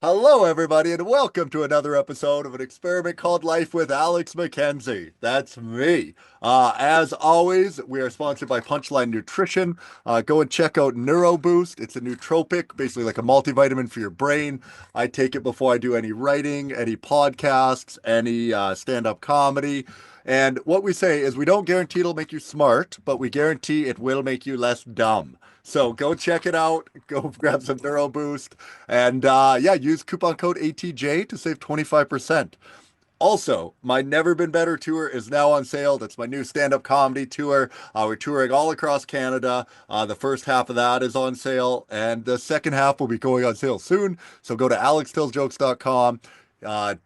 Hello, everybody, and welcome to another episode of an experiment called Life with Alex McKenzie. That's me. As always, we are sponsored by Punchline Nutrition. Go and check out NeuroBoost. It's a nootropic, basically like a multivitamin for your brain. I take it before I do any writing, any podcasts, any stand-up comedy. And what we say is we don't guarantee it'll make you smart, but we guarantee it will make you less dumb. So go check it out. Go grab some NeuroBoost. And yeah, use coupon code ATJ to save 25%. Also, my Never Been Better tour is now on sale. That's my new stand-up comedy tour. We're touring all across Canada. The first half of that is on sale, and the second half will be going on sale soon. So go to alextellsjokes.com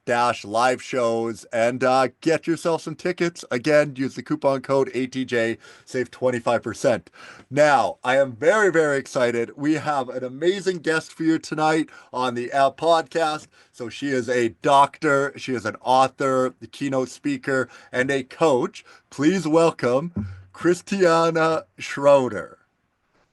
dash live shows and get yourself some tickets. Again, use the coupon code ATJ, save 25%. Now, I am very, very excited. We have an amazing guest for you tonight on the podcast. So she is a doctor, she is an author, a keynote speaker, and a coach. Please welcome Christiane Schroeter.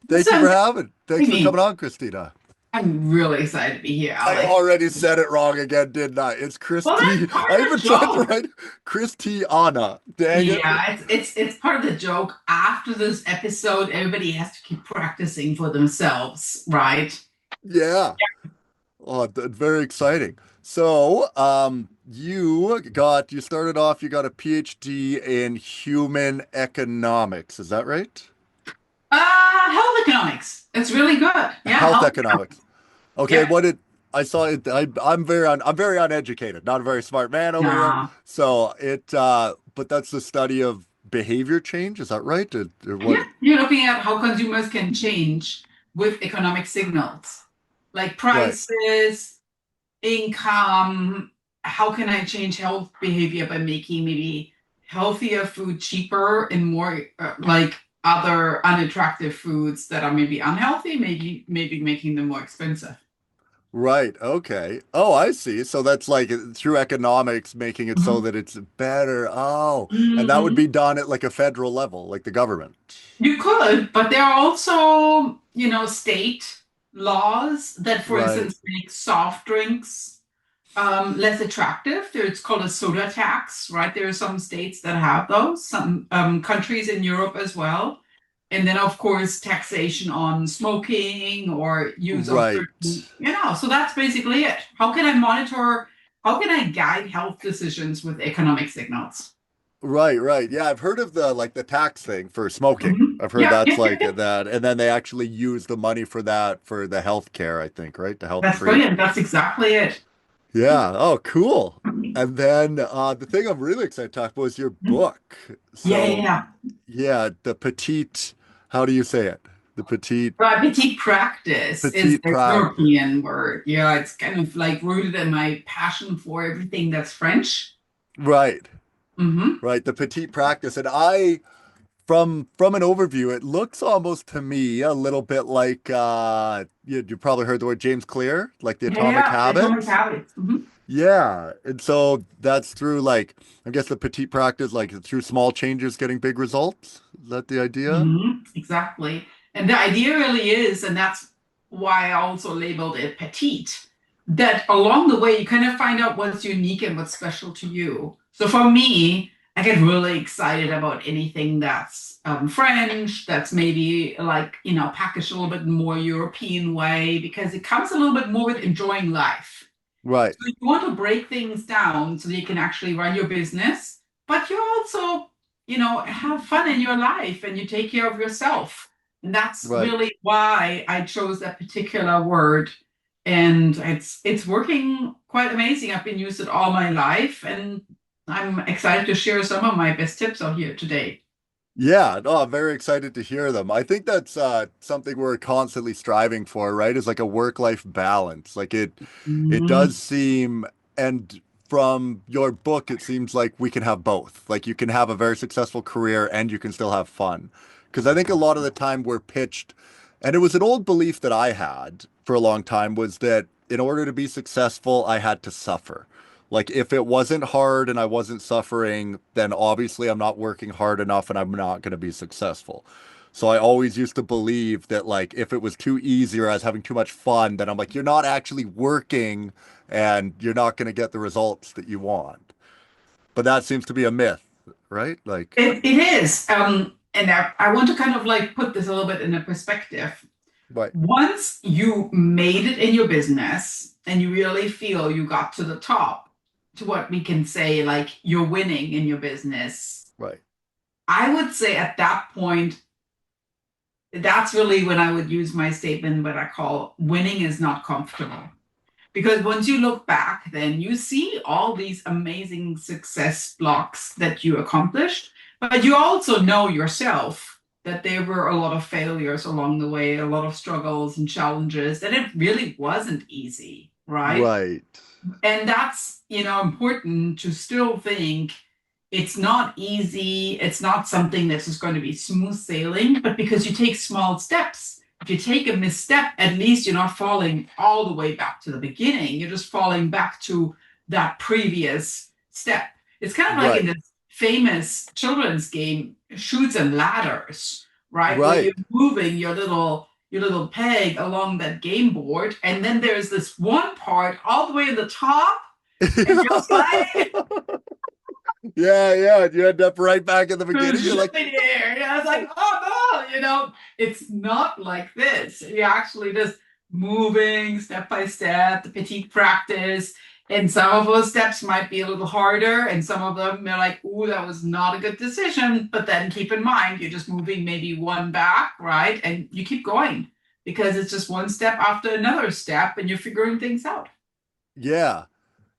Thank you for having. Thanks for coming on, Christina. I'm really excited to be here, I Alex. already said it wrong again, didn't I? It's Well, that's Christy. part I of even the tried to joke. write Christiana. Dang it. Yeah, it's part of the joke. After this episode, everybody has to keep practicing for themselves, right? Yeah. Oh, very exciting. So, you started off, you got a PhD in human economics. Is that right? Health economics. It's really good. Yeah, Health health economics. economics. Okay, Yeah. what did I saw it I'm very uneducated, not a very smart man over here. No. So but that's the study of behavior change, is that right? Or what? Yeah, you're looking at how consumers can change with economic signals, like Right. prices, income. How can I change health behavior by making maybe healthier food cheaper and more like other unattractive foods that are maybe unhealthy, maybe making them more expensive. Right. Okay. Oh, I see. So that's like through economics making it so Mhm. that it's better. Oh, and that would Mhm. be done at like a federal level, like the government. You could, but there are also, state laws that, for Right. instance, make soft drinks less attractive. It's called a soda tax, right? There are some states that have those, some countries in Europe as well. And then, of course, taxation on smoking or use of Right. certain, so that's basically it. How can I guide health decisions with economic signals? Right, right. Yeah, I've heard of the tax thing for smoking. Mhm. I've heard Yeah, that's yeah, yeah, like yeah. that. And then they actually use the money for that for the health care, I think, right? The health That's treat. brilliant. That's exactly it. Yeah. Oh, cool. And then the thing I'm really excited to talk about is your book. Yeah, yeah, So, yeah. yeah, the petite, how do you say it? The petite, Petite practice is petite the practice. European word. Yeah, it's kind of like rooted in my passion for everything that's French. Right, Hmm. right. The petite practice. And from an overview, it looks almost to me a little bit like you probably heard the word James Clear, like the Yeah, Atomic yeah, atomic Habits. habits. Hmm. Yeah. And so that's through like I guess the petite practice, like through small changes getting big results. Is that the idea? Exactly. And the idea really is, and that's why I also labeled it petite, that along the way you kind of find out what's unique and what's special to you. So for me, I get really excited about anything that's French, that's maybe like, packaged a little bit more European way, because it comes a little bit more with enjoying life. Right. So you want to break things down so that you can actually run your business, but you also, have fun in your life and you take care of yourself. And that's Right. really why I chose that particular word. And it's working quite amazing. I've been used it all my life, and I'm excited to share some of my best tips out here today. Yeah, no, I'm very excited to hear them. I think that's something we're constantly striving for, right? Is like a work-life balance. Like it does Mhm. seem, and from your book, it seems like we can have both. Like you can have a very successful career and you can still have fun. Because I think a lot of the time we're pitched, and it was an old belief that I had for a long time was that in order to be successful, I had to suffer. Like if it wasn't hard and I wasn't suffering, then obviously I'm not working hard enough and I'm not going to be successful. So I always used to believe that like if it was too easy or I was having too much fun, then I'm like, you're not actually working and you're not going to get the results that you want. But that seems to be a myth, right? Like, It is. And I want to kind of like put this a little bit in a perspective. right, Once you made it in your business and you really feel you got to the top, to what we can say, like you're winning in your business, right, I would say at that point, that's really when I would use my statement, what I call winning is not comfortable. Because once you look back, then you see all these amazing success blocks that you accomplished, but you also know yourself that there were a lot of failures along the way, a lot of struggles and challenges, that it really wasn't easy, right? right. And that's, important to still think it's not easy. It's not something that's just going to be smooth sailing, but because you take small steps. If you take a misstep, at least you're not falling all the way back to the beginning. You're just falling back to that previous step. It's kind of like in Right. this famous children's game, Shoots and Ladders, right? Where you're Right. moving your little peg along that game board, and then there's this one part all the way at the top, and you're sliding Yeah, yeah. You end up right back at the beginning. You're like, in there. And I was like, oh no, it's not like this. You're actually just moving step by step, the petite practice. And some of those steps might be a little harder, and some of them you're like, ooh, that was not a good decision. But then keep in mind, you're just moving maybe one back, right? And you keep going because it's just one step after another step, and you're figuring things out. yeah.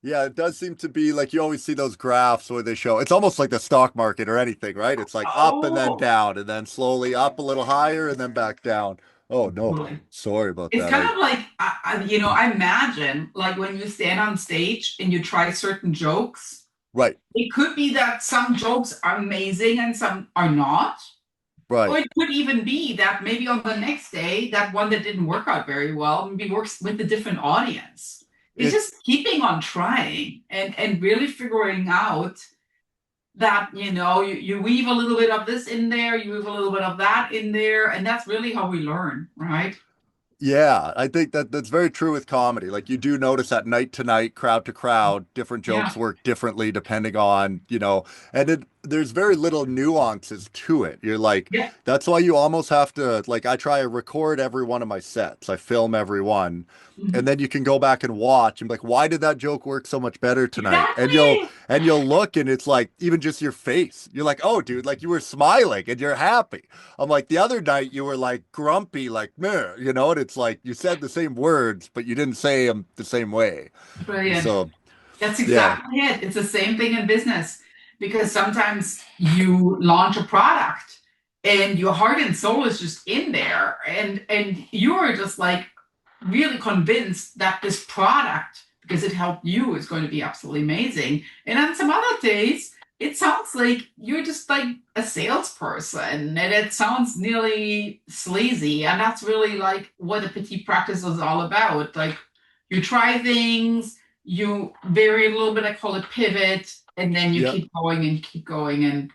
Yeah, it does seem to be like you always see those graphs where they show it's almost like the stock market or anything, right? It's like up and then Oh, down and then slowly up a little higher and then back down. Oh no, totally. sorry about It's that. kind of like, I imagine like when you stand on stage and you try certain jokes, Right, it could be that some jokes are amazing and some are not. Or right. it could even be that maybe on the next day, that one that didn't work out very well maybe works with a different audience. It's It, just keeping on trying and really figuring out that, you weave a little bit of this in there, you weave a little bit of that in there, and that's really how we learn, right? Yeah, I think that that's very true with comedy. Like you do notice that night to night, crowd to crowd, different Yeah. jokes work differently depending on, and there's very little nuances to it. You're like, Yeah. that's why you almost have to, like, I try to record every one of my sets. I film every one. And Mhm. then you can go back and watch and be like, why did that joke work so much better tonight? And you'll Exactly. and you'll look and it's like even just your face. You're like, oh dude, like you were smiling and you're happy. I'm like, the other night you were like grumpy, like, meh, and it's like you said the same words, but you didn't say them the same way. Brilliant. So, That's yeah, exactly it. It's the same thing in business because sometimes you launch a product and your heart and soul is just in there and you're just like really convinced that this product, because it helped you, is going to be absolutely amazing. And on some other days, it sounds like you're just like a salesperson and it sounds nearly sleazy. And that's really like what a petite practice is all about. Like you try things, you vary a little bit, I call it pivot, and then you yep. keep going and keep going. And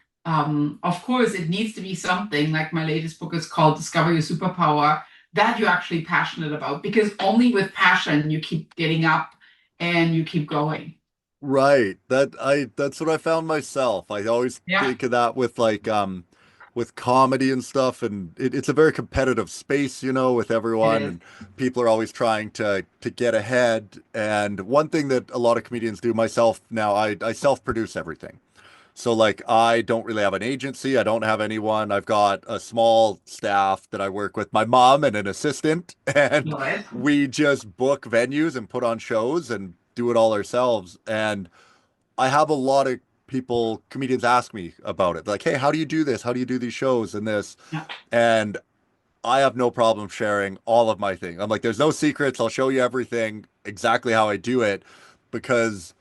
of course, it needs to be something like my latest book is called Discover Your Superpower that you're actually passionate about because only with passion you keep getting up and you keep going. Right. That's what I found myself. I always Yeah, think of that with comedy and stuff and it's a very competitive space, with it everyone is. and people are always trying to get ahead. And one thing that a lot of comedians do, myself now, I self-produce everything. So like I don't really have an agency. I don't have anyone. I've got a small staff that I work with, my mom and an assistant, and Love it. we just book venues and put on shows and do it all ourselves. And I have a lot of people, comedians ask me about it. Like, hey, how do you do this? How do you do these shows and this? Yeah. And I have no problem sharing all of my things. I'm like, there's no secrets. I'll show you everything exactly how I do it because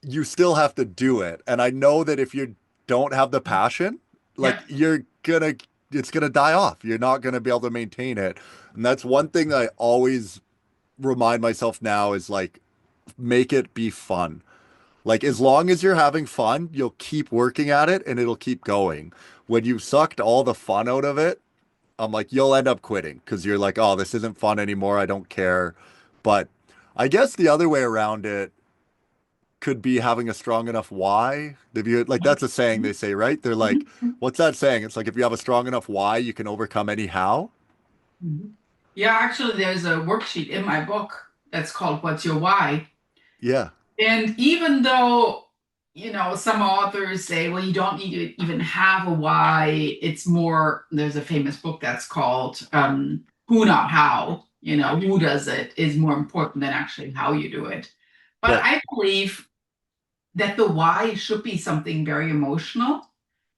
you still have to do it. And I know that if you don't have the passion, like Yeah. it's gonna die off. You're not gonna be able to maintain it. And that's one thing I always remind myself now is like, make it be fun. Like as long as you're having fun, you'll keep working at it and it'll keep going. When you've sucked all the fun out of it, I'm like, you'll end up quitting because you're like, oh, this isn't fun anymore. I don't care. But I guess the other way around it could be having a strong enough why. If you like, that's a saying they say, right? They're like, what's that saying? It's like if you have a strong enough why, you can overcome any how. Yeah, actually, there's a worksheet in my book that's called What's Your Why? Yeah, And even though, some authors say, well, you don't need to even have a why, it's more, there's a famous book that's called Who Not How, who does it is more important than actually how you do it. But right, I believe that the why should be something very emotional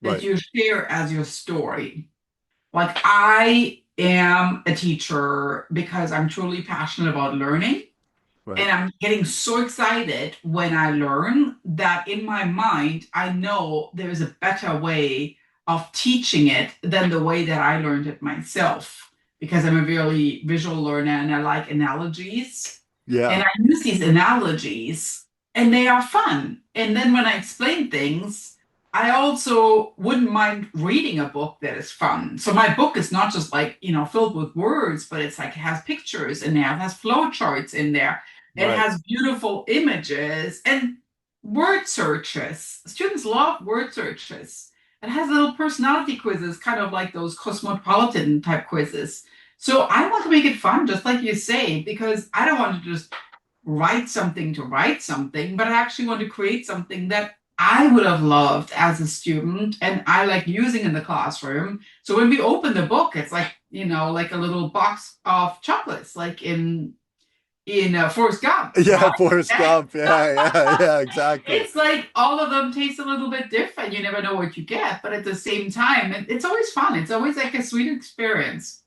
that right, you share as your story. Like, I am a teacher because I'm truly passionate about learning. right. And I'm getting so excited when I learn that in my mind, I know there's a better way of teaching it than the way that I learned it myself. Because I'm a really visual learner and I like analogies. Yeah, And I use these analogies and they are fun. And then when I explain things, I also wouldn't mind reading a book that is fun. So my book is not just like, filled with words, but it's like it has pictures in there, it has flow charts in there, it right. has beautiful images and word searches. Students love word searches. It has little personality quizzes, kind of like those cosmopolitan type quizzes. So I want to make it fun, just like you say, because I don't want to just write something, but I actually want to create something that I would have loved as a student and I like using in the classroom. So when we open the book, it's like, like a little box of chocolates, like in Forrest Gump, Yeah, Forrest right? Gump. Yeah, exactly. It's like all of them taste a little bit different. You never know what you get, but at the same time, it's always fun. It's always like a sweet experience.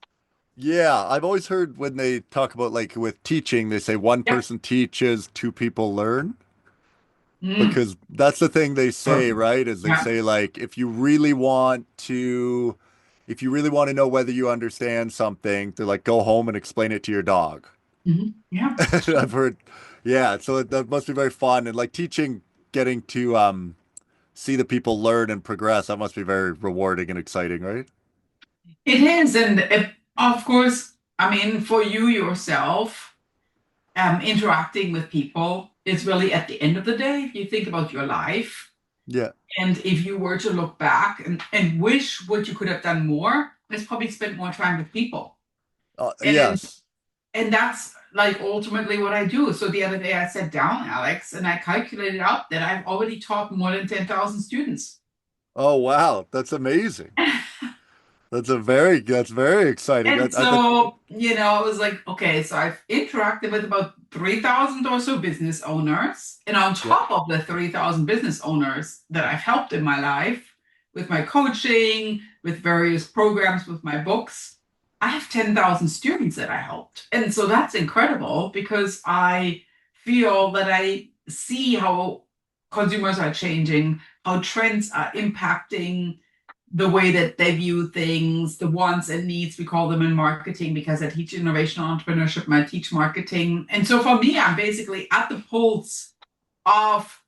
Yeah, I've always heard when they talk about like with teaching, they say one Yep. person teaches, two people learn. Mm. Because that's the thing they say, right? Is they Yeah. say like if you really want to know whether you understand something, they're like go home and explain it to your dog. Yeah. It's I've true. heard, yeah, so that must be very fun and like teaching, getting to see the people learn and progress. That must be very rewarding and exciting, right? It is, and of course, I mean, for you yourself, interacting with people is really at the end of the day, if you think about your life, Yeah. and if you were to look back and wish what you could have done more, is probably spend more time with people. And Yes. and that's like ultimately what I do. So the other day I sat down, Alex, and I calculated out that I've already taught more than 10,000 students. Oh wow, that's amazing. That's very exciting. And I think so, I was like, okay, so I've interacted with about 3,000 or so business owners. And on yeah. top of the 3,000 business owners that I've helped in my life with my coaching, with various programs, with my books, I have 10,000 students that I helped. And so that's incredible because I feel that I see how consumers are changing, how trends are impacting the way that they view things, the wants and needs, we call them in marketing because I teach innovation entrepreneurship and I teach marketing. And so for me, I'm basically at the pulse of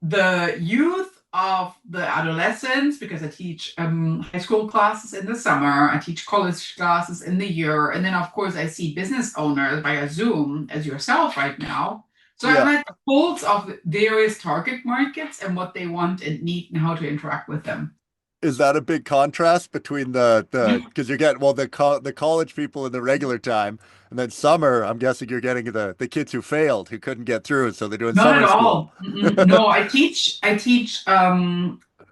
the youth, of the adolescents, because I teach high school classes in the summer, I teach college classes in the year. And then, of course, I see business owners via Zoom, as yourself right now. So I'm Yeah. at the pulse of various target markets and what they want and need and how to interact with them. Is that a big contrast between the because you're getting well the college people in the regular time and then summer, I'm guessing you're getting the kids who failed, who couldn't get through, so they're doing Not at summer school. all. No, I teach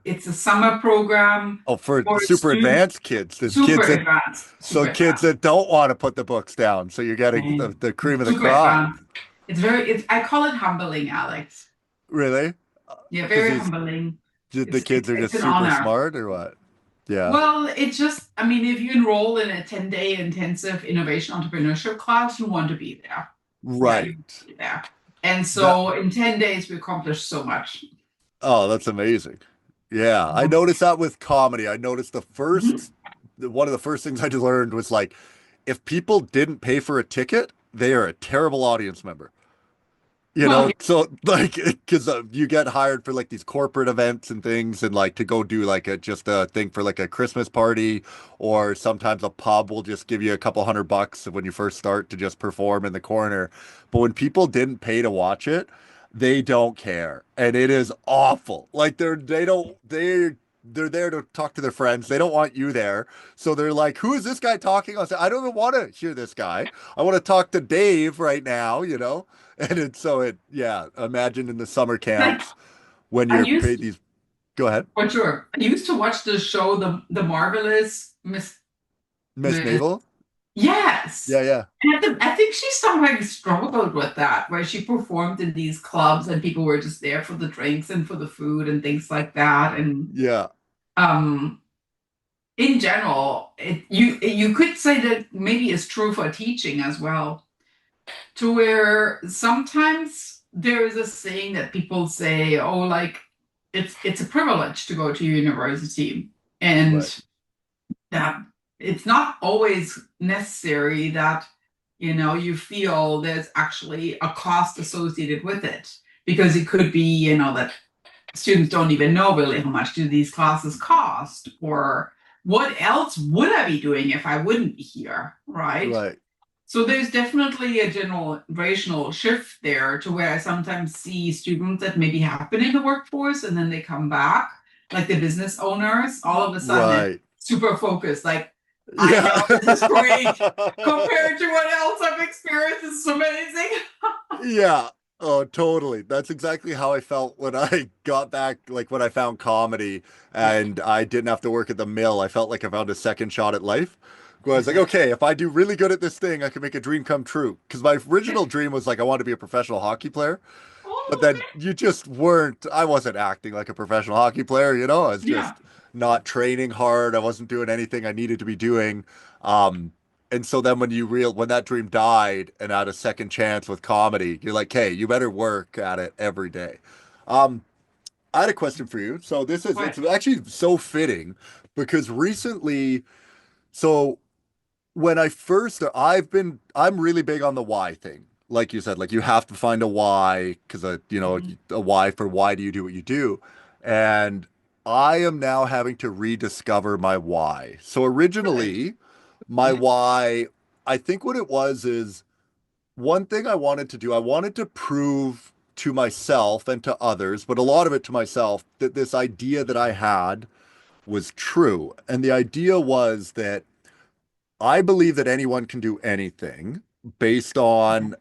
it's a summer program Oh, for for super students, advanced kids. There's super kids that advanced, so super kids advanced. that don't want to put the books down. So you're getting Okay. the cream of the Super crop. advanced. It's I call it humbling, Alex. Really? Yeah, Because very these humbling. the It's kids it's are it's just an super honor. smart or what? Yeah. Well, it's just, I mean, if you enroll in a 10-day intensive innovation entrepreneurship class, you want to be there. Yeah, you want Right. to be there. And That so in 10 days, we accomplished so much. oh, that's amazing. Yeah, I noticed that with comedy. I noticed one of the first things I learned was like, if people didn't pay for a ticket, they are a terrible audience member. Okay. So like, because you get hired for like these corporate events and things, and like to go do like a just a thing for like a Christmas party, or sometimes a pub will just give you a couple $100 when you first start to just perform in the corner. But when people didn't pay to watch it, they don't care, and it is awful. Like they're there to talk to their friends. They don't want you there. So they're like, who is this guy talking? I don't even want to hear this guy. I want to talk to Dave right now. And yeah, imagine in the summer Like camps when I you're used paid these, go ahead, for sure. I used to watch the show The Marvelous Miss Miss Mavel. Yes. Yeah, yeah, And I think she sometimes struggled with that, where she performed in these clubs and people were just there for the drinks and for the food and things like that. And yeah, um, in general, you could say that maybe it's true for teaching as well, to where sometimes there is a saying that people say, "Oh, like it's a privilege to go to university," right, and that it's not always necessary that you feel there's actually a cost associated with it, because it could be that students don't even know really how much do these classes cost, or what else would I be doing if I wouldn't be here, right? right. So there's definitely a generational shift there, to where I sometimes see students that maybe have been in the workforce and then they come back, like the business owners, all of a sudden Right. super focused, like, I Yeah. know this is great compared to what else I've experienced. It's amazing. Yeah. Oh, totally. That's exactly how I felt when I got back, like when I found comedy and I didn't have to work at the mill. I felt like I found a second shot at life. Where I was like, okay, if I do really good at this thing, I can make a dream come true. Because my original dream was like I wanted to be a professional hockey player. But Oh, then you just weren't, I wasn't acting like a professional hockey player. I was yeah. just not training hard. I wasn't doing anything I needed to be doing. Um, and so then when that dream died and I had a second chance with comedy, you're like, hey, you better work at it every day. Um, I had a question for you. So it's What? actually so fitting because recently, so when I first, I'm really big on the why thing. Like you said, like you have to find a why because Mhm. a why for why do you do what you do? And I am now having to rediscover my why. So Really? originally, my why, I think what it was is one thing I wanted to do. I wanted to prove to myself and to others, but a lot of it to myself, that this idea that I had was true. And the idea was that I believe that anyone can do anything based Okay. on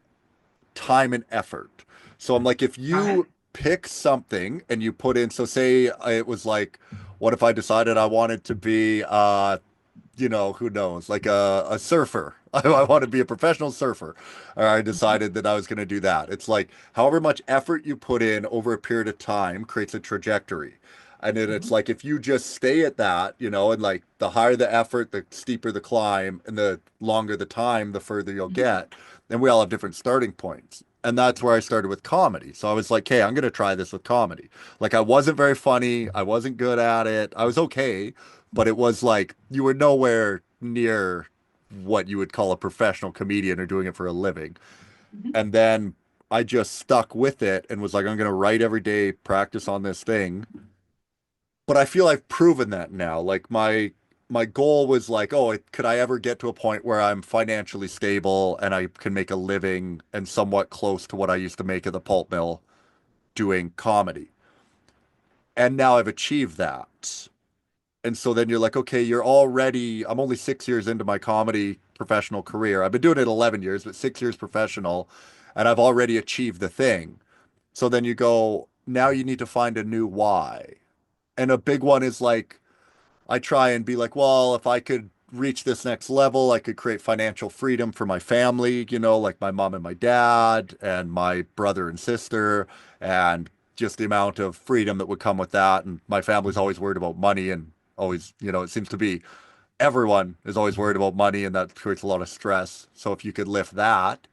time and effort. So I'm like, if Got it. you pick something and you put in, so say it was like, what if I decided I wanted to be, who knows, like a surfer. I want to be a professional surfer. Or I decided that I was going to do that. It's like however much effort you put in over a period of time creates a trajectory. And then it's Mhm. like if you just stay at that, and like the higher the effort, the steeper the climb, and the longer the time, the further you'll Mhm. get. And we all have different starting points. And that's where I started with comedy. So I was like, hey, I'm going to try this with comedy. Like I wasn't very funny. I wasn't good at it. I was okay, but it was like you were nowhere near what you would call a professional comedian or doing it for a living. Mhm. And then I just stuck with it and was like, I'm going to write every day, practice on this thing. But I feel I've proven that now. Like my goal was like, oh, could I ever get to a point where I'm financially stable and I can make a living and somewhat close to what I used to make at the pulp mill doing comedy? And now I've achieved that. And so then you're like, okay, I'm only 6 years into my comedy professional career. I've been doing it 11 years, but 6 years professional, and I've already achieved the thing. So then you go, now you need to find a new why. And a big one is like, I try and be like, well, if I could reach this next level, I could create financial freedom for my family, like my mom and my dad and my brother and sister, and just the amount of freedom that would come with that. And my family's always worried about money and always, it seems to be everyone is always worried about money and that creates a lot of stress. So if you could lift that,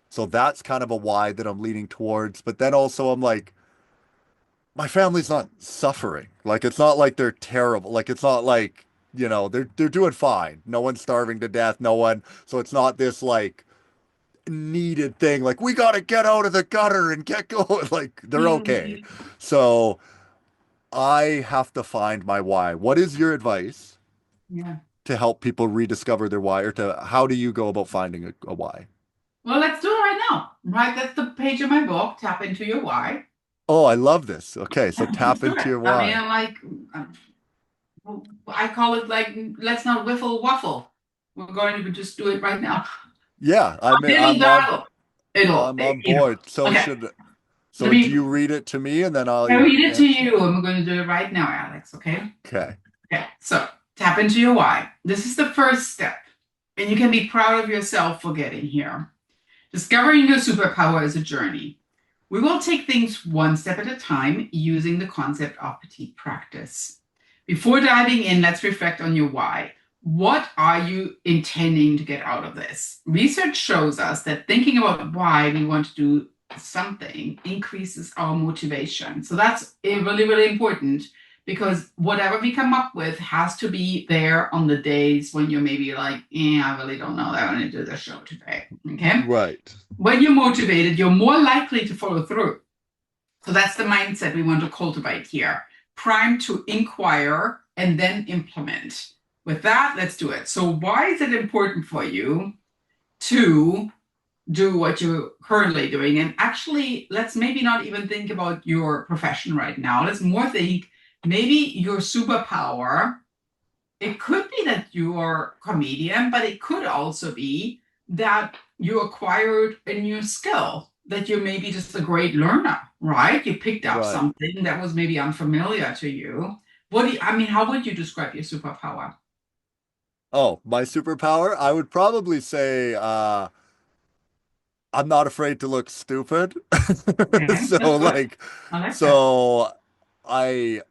so that's kind of a why that I'm leaning towards. But then also I'm like, my family's not suffering. Like it's not like they're terrible. Like it's not like, they're doing fine. No one's starving to death. No one. So it's not this like needed thing. Like, we got to get out of the gutter and get going. Like, they're okay. Mhm. So I have to find my why. What is your advice Yeah. to help people rediscover their why, or to how do you go about finding a why? Well, let's do it right now. Right, that's the page of my book. Tap into your why. Oh, I love this. Okay, so Let's tap do into it. your I mean, why. um, I call it like, let's not whiffle waffle. We're going to just do it right now. Yeah, I mean, Little dialogue. I'm on You know. board. So Okay. should Let so do me you read it to me and then I I'll read it to answer? you, and we're going to do it right now, Alex. Okay. Okay. Okay. So tap into your why. This is the first step, and you can be proud of yourself for getting here. Discovering your superpower is a journey. We will take things one step at a time using the concept of petite practice. Before diving in, let's reflect on your why. What are you intending to get out of this? Research shows us that thinking about why we want to do something increases our motivation. So that's really, really important because whatever we come up with has to be there on the days when you're maybe like, I really don't know that I want to do the show today. Okay. Right. When you're motivated, you're more likely to follow through. So that's the mindset we want to cultivate here. Prime to inquire and then implement. With that, let's do it. So, why is it important for you to do what you're currently doing? And actually, let's maybe not even think about your profession right now. Let's more think maybe your superpower. It could be that you're a comedian, but it could also be that you acquired a new skill, that you're maybe just a great learner, right? You picked up Right. something that was maybe unfamiliar to you. I mean, how would you describe your superpower? Oh, my superpower? I would probably say I'm not afraid to look stupid. Okay, So that's good. like I like that. so I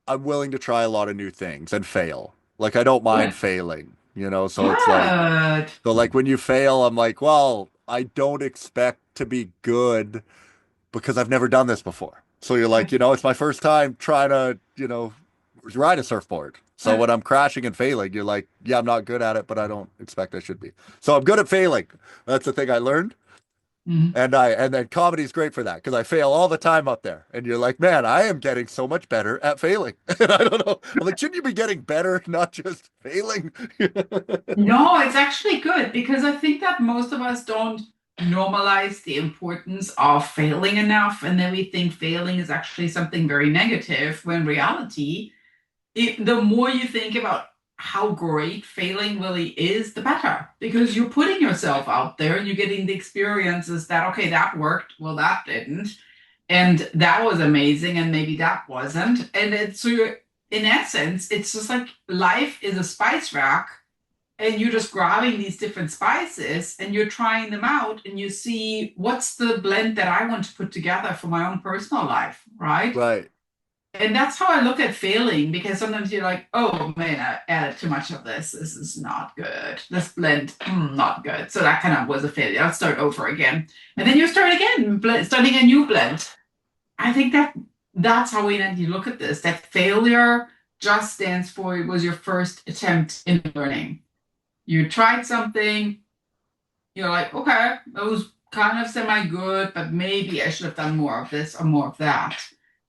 I'm willing to try a lot of new things and fail. Like I don't mind Good. failing, you know? So it's like Good. when you fail, I'm like, well, I don't expect to be good because I've never done this before. So you're like, it's my first time trying to, ride a surfboard. So Good. when I'm crashing and failing, you're like, yeah, I'm not good at it, but I don't expect I should be. So I'm good at failing. That's the thing I learned. Mhm. And then comedy's great for that because I fail all the time up there. And you're like, man, I am getting so much better at failing. And I don't know. I'm like, shouldn't you be getting better, not just failing? No, it's actually good because I think that most of us don't normalize the importance of failing enough. And then we think failing is actually something very negative, when in reality, the more you think about how great failing really is, the better. Because you're putting yourself out there and you're getting the experiences that, okay, that worked, well, that didn't. And that was amazing, and maybe that wasn't. And it's so you're, in essence, it's just like life is a spice rack, and you're just grabbing these different spices and you're trying them out, and you see what's the blend that I want to put together for my own personal life, right? Right, And that's how I look at failing, because sometimes you're like, oh man, I added too much of this. This is not good. This blend, not good. So that kind of was a failure. I'll start over again. And then you start again, starting a new blend. I think that's how we need to look at this. That failure just stands for it was your first attempt in learning. You tried something, you're like, okay, that was kind of semi good, but maybe I should have done more of this or more of that.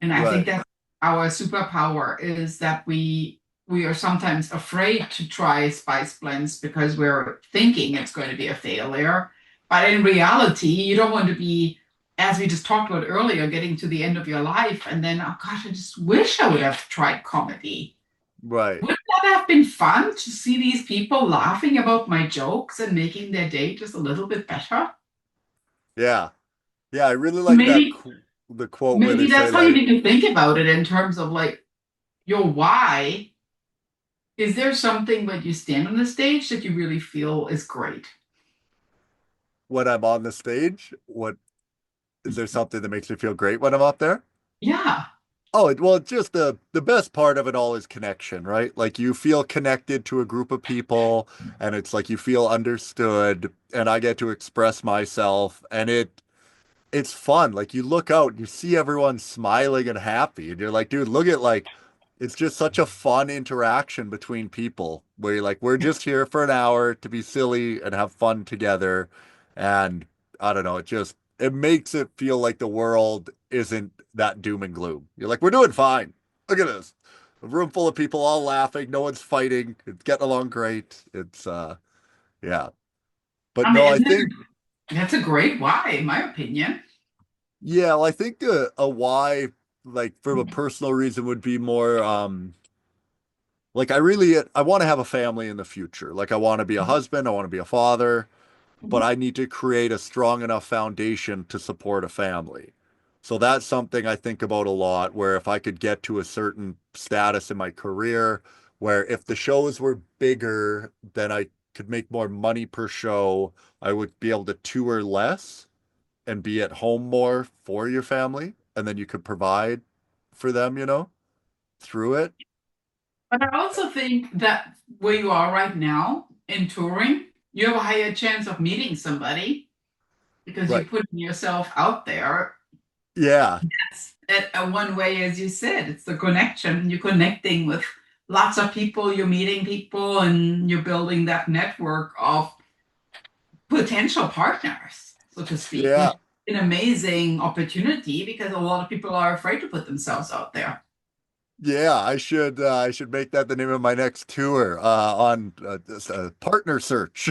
And I think right, that's our superpower, is that we are sometimes afraid to try spice blends because we're thinking it's going to be a failure. But in reality, you don't want to be, as we just talked about earlier, getting to the end of your life and then, oh gosh, I just wish I would have tried comedy. right. Wouldn't that have been fun to see these people laughing about my jokes and making their day just a little bit better? Yeah. Yeah, I really like that Maybe, the quote where they maybe say that's how you like, need to think about it in terms of like your why. Is there something when you stand on the stage that you really feel is great? when I'm on the stage, what is there something that makes me feel great when I'm up there? Yeah. Oh, well, it's just the best part of it all is connection, right? Like you feel connected to a group of people and it's like you feel understood and I get to express myself and it's fun. Like you look out and you see everyone smiling and happy and you're like, dude, look at like it's just such a fun interaction between people where you're like, we're just here for an hour to be silly and have fun together. And I don't know, it makes it feel like the world isn't that doom and gloom. You're like, we're doing fine. Look at this. A room full of people all laughing, no one's fighting, it's getting along great. Yeah. But I mean, no, I think that's a great why, in my opinion. yeah, well, I think a why, like from a personal reason, would be more like I want to have a family in the future. Like I want to be a husband, I want to be a father, but Mhm. I need to create a strong enough foundation to support a family. So that's something I think about a lot, where if I could get to a certain status in my career, where if the shows were bigger, then I could make more money per show, I would be able to tour less and be at home more for your family, and then you could provide for them, through it. But I also think that where you are right now in touring, you have a higher chance of meeting somebody because Right. you're putting yourself out there. Yeah. That's one way, as you said, it's the connection. You're connecting with lots of people, you're meeting people, and you're building that network of potential partners, so to speak, which Yeah. is an amazing opportunity because a lot of people are afraid to put themselves out there. Yeah, I should make that the name of my next tour on this partner search.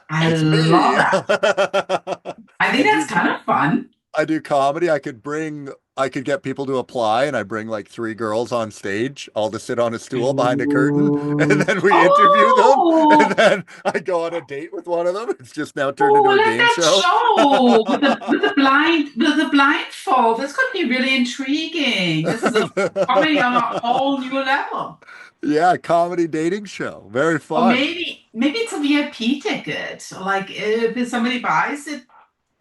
I It's love me. that. I think I that's do kind of fun. I do comedy. I could get people to apply and I bring like three girls on stage, all to sit on a stool behind a curtain, and Ooh. then we interview them, and Oh, then I go on a date with one of them. It's just now turned into oh, a like game that show. show with the blindfold. That's going to be really intriguing. This is a comedy on a whole new level. Yeah, comedy dating show. Very Or fun. maybe it's a VIP ticket. Like if somebody buys it,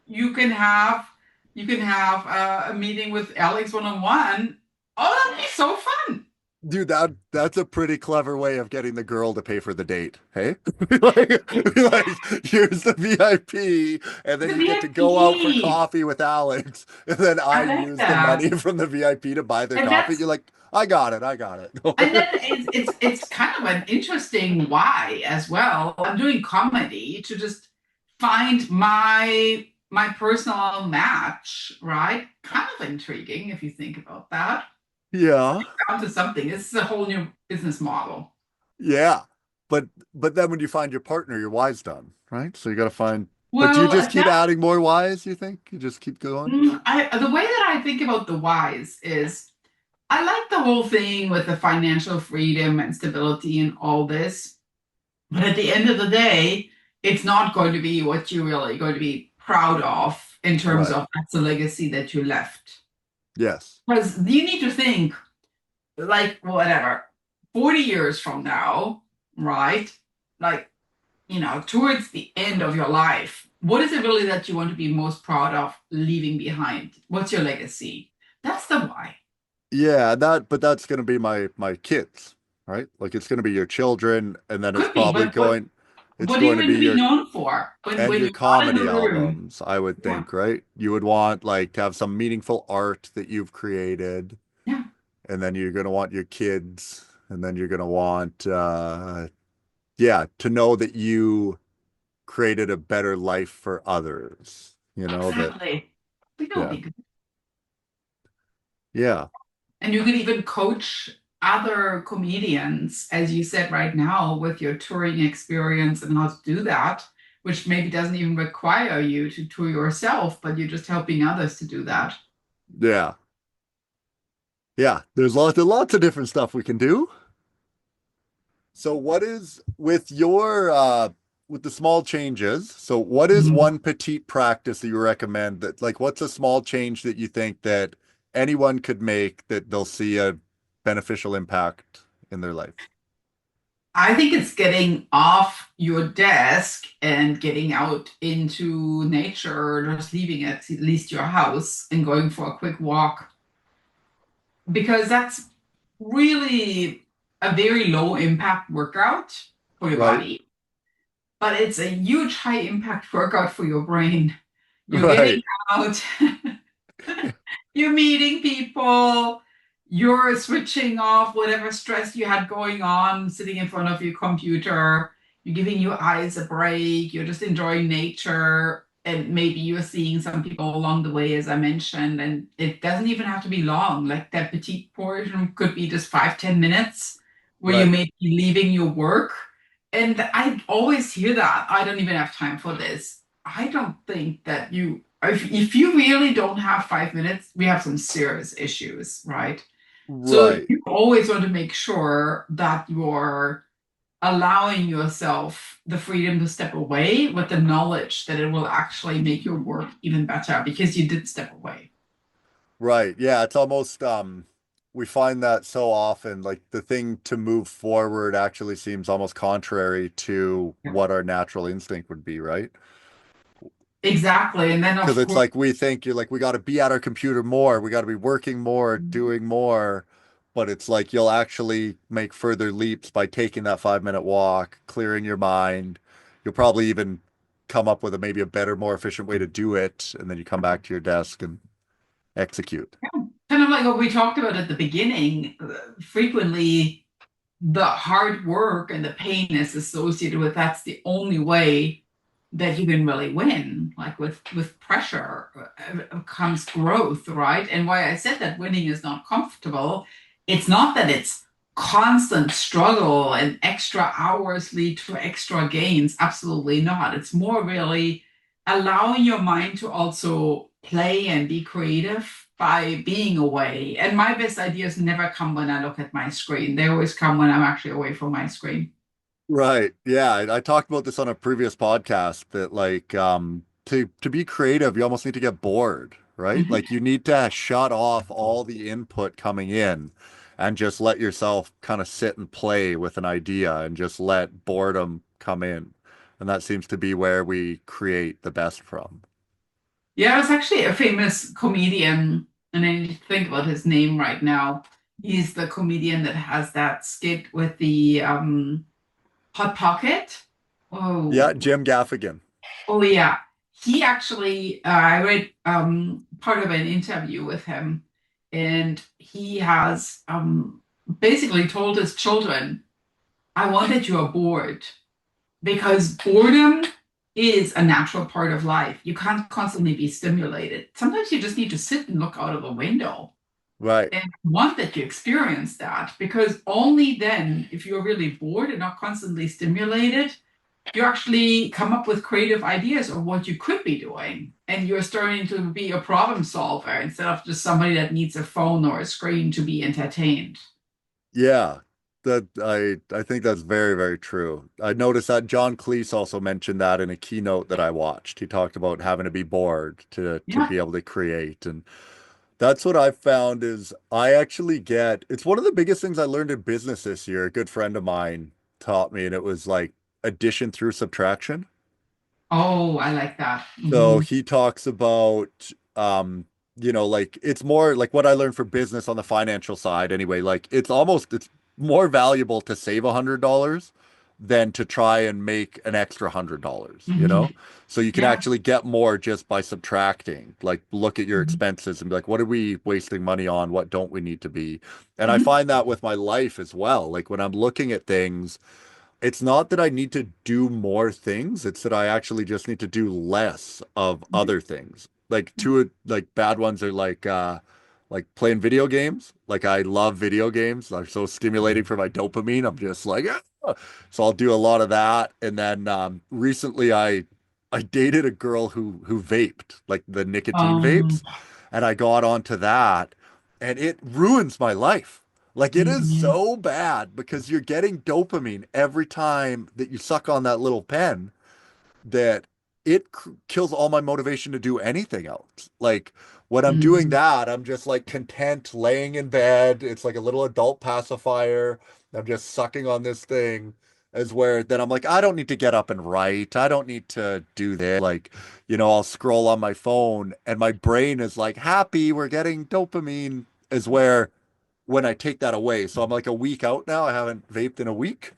you can have a meeting with Alex one on one. Oh, that'd be so fun. Dude, that's a pretty clever way of getting the girl to pay for the date. Hey? Like, here's the VIP, and then The you get to go out for VIP. coffee with Alex, and then I I like use the money that. from the VIP to buy their And coffee. that's You're like, I got it, I got and then it. it's kind of an interesting why as well. I'm doing comedy to just find my personal match, right? Kind of intriguing if you think about that. Yeah, Down to something. This is a whole new business model. yeah. But then when you find your partner, your why's done, right? So you got to find. But do you Well, just keep that adding more whys, you think? You just keep going? the way that I think about the whys is I like the whole thing with the financial freedom and stability and all this. But at the end of the day, it's not going to be what you're really going to be proud of in terms Right. of that's the legacy that you left. Yes. Because you need to think, like, whatever, 40 years from now, right? Like, towards the end of your life, what is it really that you want to be most proud of leaving behind? What's your legacy? That's the why. Yeah, but that's going to be my kids, right? Like it's going to be your children, and then Could be, but it's what do you going to want be to be known for and when your you're not in the comedy room? albums, I would Yeah, think, right? You would want like to have some meaningful art that you've created, yeah. and then you're going to want your kids, and then you're going to want, yeah, to know that you created a better life for others, that, Exactly. We know yeah, be good. yeah, And you could even coach other comedians, as you said right now, with your touring experience and how to do that, which maybe doesn't even require you to tour yourself, but you're just helping others to do that. yeah, yeah. There's lots of different stuff we can do. So what is with the small changes? So what is Mhm. one petite practice that you recommend that like what's a small change that you think that anyone could make that they'll see a beneficial impact in their life? I think it's getting off your desk and getting out into nature, or just leaving at least your house and going for a quick walk, because that's really a very low impact workout for your Right? body, but it's a huge high impact workout for your brain. You're getting Right. out, you're meeting people, you're switching off whatever stress you had going on sitting in front of your computer, you're giving your eyes a break, you're just enjoying nature. and maybe you're seeing some people along the way, as I mentioned, and it doesn't even have to be long. Like that petite portion could be just 5, 10 minutes where you Right. may be leaving your work. And I always hear that. I don't even have time for this. I don't think that if you really don't have 5 minutes, we have some serious issues, right? So Right. you always want to make sure that you're allowing yourself the freedom to step away with the knowledge that it will actually make your work even better because you did step away. Right. Yeah, it's almost we find that so often, like the thing to move forward actually seems almost contrary to Yeah. what our natural instinct would be, right? Exactly. And then, Because of it's course, like we think you're like we got to be at our computer more, we got to be working more, doing more, but it's like you'll actually make further leaps by taking that 5 minute walk, clearing your mind. You'll probably even come up with maybe a better, more efficient way to do it, and then you come back to your desk and execute. kind of like what we talked about at the beginning, frequently the hard work and the pain is associated with that's the only way that you can really win. Like with pressure comes growth, right? And why I said that winning is not comfortable, it's not that it's constant struggle and extra hours lead to extra gains. Absolutely not. It's more really allowing your mind to also play and be creative by being away. And my best ideas never come when I look at my screen. They always come when I'm actually away from my screen. Right. Yeah, I talked about this on a previous podcast that like to be creative, you almost need to get bored, right? Mhm. Like you need to shut off all the input coming in and just let yourself kind of sit and play with an idea and just let boredom come in. And that seems to be where we create the best from. Yeah, it was actually a famous comedian, and I need to think about his name right now. He's the comedian that has that skit with the Hot Pocket. Yeah, Oh, Jim Gaffigan. oh yeah. He actually, I read part of an interview with him, and he has basically told his children, I want that you are bored because boredom is a natural part of life. You can't constantly be stimulated. Sometimes you just need to sit and look out of a window Right. and want that you experience that because only then, if you're really bored and not constantly stimulated, you actually come up with creative ideas of what you could be doing. And you're starting to be a problem solver instead of just somebody that needs a phone or a screen to be entertained. Yeah, that I think that's very, very true. I noticed that John Cleese also mentioned that in a keynote that I watched. He talked about having to be bored to Yeah. be able to create. And that's what I've found is I actually get it's one of the biggest things I learned in business this year. A good friend of mine taught me, and it was like addition through subtraction. Oh, I like that. So Hmm. he talks about like it's more like what I learned for business on the financial side anyway. Like it's more valuable to save $100 than to try and make an extra $100, you Hmm. know? So you can Yeah. actually get more just by subtracting. Like look at your expenses and be like, what are we wasting money on? What don't we need to be? And I Mhm. find that with my life as well. Like when I'm looking at things, it's not that I need to do more things, it's that I actually just need to do less of other things. Like two like bad ones are like playing video games. Like I love video games. They're so stimulating for my dopamine. I'm just like "Ah." So I'll do a lot of that. And then recently I dated a girl who vaped, like the nicotine Um, vapes, and I got onto that and it ruins my life. Like it is mhm, so bad because you're getting dopamine every time that you suck on that little pen that it kills all my motivation to do anything else. Like when I'm doing mhm, that, I'm just like content laying in bed. It's like a little adult pacifier. I'm just sucking on this thing as where then I'm like, I don't need to get up and write. I don't need to do this. Like, I'll scroll on my phone and my brain is like, happy, we're getting dopamine is where when I take that away. So I'm like a week out now. I haven't vaped in a week.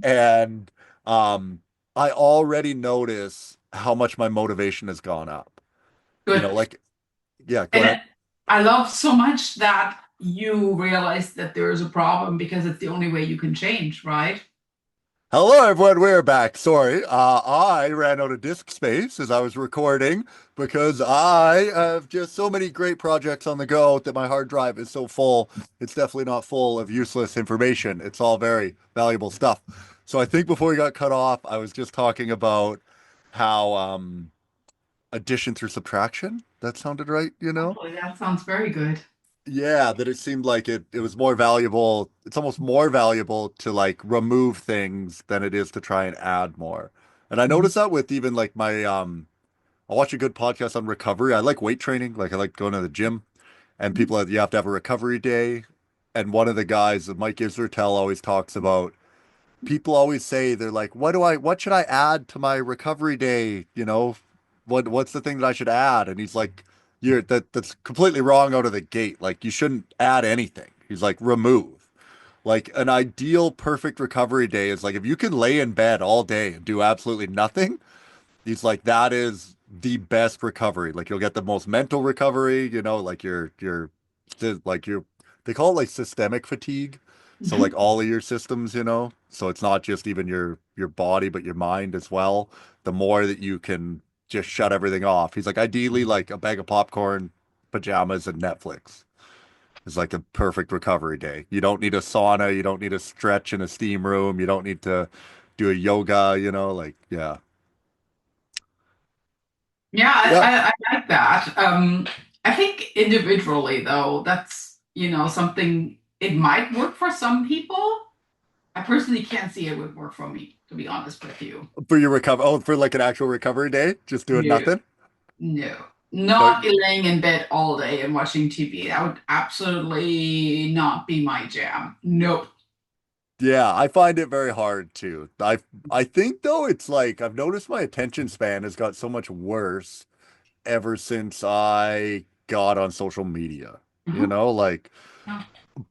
And um I already notice how much my motivation has gone up. good. Like yeah, go And ahead. I love so much that you realize that there is a problem because it's the only way you can change, right? Hello, everyone. We're back. Sorry, I ran out of disk space as I was recording because I have just so many great projects on the go that my hard drive is so full. It's definitely not full of useless information. It's all very valuable stuff. So I think before we got cut off, I was just talking about how addition through subtraction. That sounded right, you know? Oh, that sounds very good. Yeah, that it seemed like it was more valuable. It's almost more valuable to like remove things than it is to try and add more. And I Mhm. noticed that with even like my I watch a good podcast on recovery. I like weight training, like I like going to the gym and people you have to have a recovery day. And one of the guys, Mike Israetel, always talks about people always say they're like, what should I add to my recovery day? You know, what's the thing that I should add? And he's like, that's completely wrong out of the gate. Like you shouldn't add anything. He's like, remove. Like an ideal perfect recovery day is like if you can lay in bed all day and do absolutely nothing, he's like, that is the best recovery. Like you'll get the most mental recovery, you know, like like your they call it like systemic fatigue. So like Mhm. all of your systems, you know. So it's not just even your body, but your mind as well. The more that you can just shut everything off. He's like, ideally like a bag of popcorn, pajamas, and Netflix is like a perfect recovery day. You don't need a sauna, you don't need a stretch in a steam room, you don't need to do a yoga, you know, like yeah. Yeah, Yeah. I like that. I think individually, though, that's, something it might work for some people. I personally can't see it would work for me, to be honest with you. For your recover, oh, for like an actual recovery day, just doing No, nothing. no. No, Not laying in bed all day and watching TV. That would absolutely not be my jam. Nope. yeah, I find it very hard too. I think though it's like I've noticed my attention span has got so much worse ever since I got on social media. You Mhm. know, like Yeah.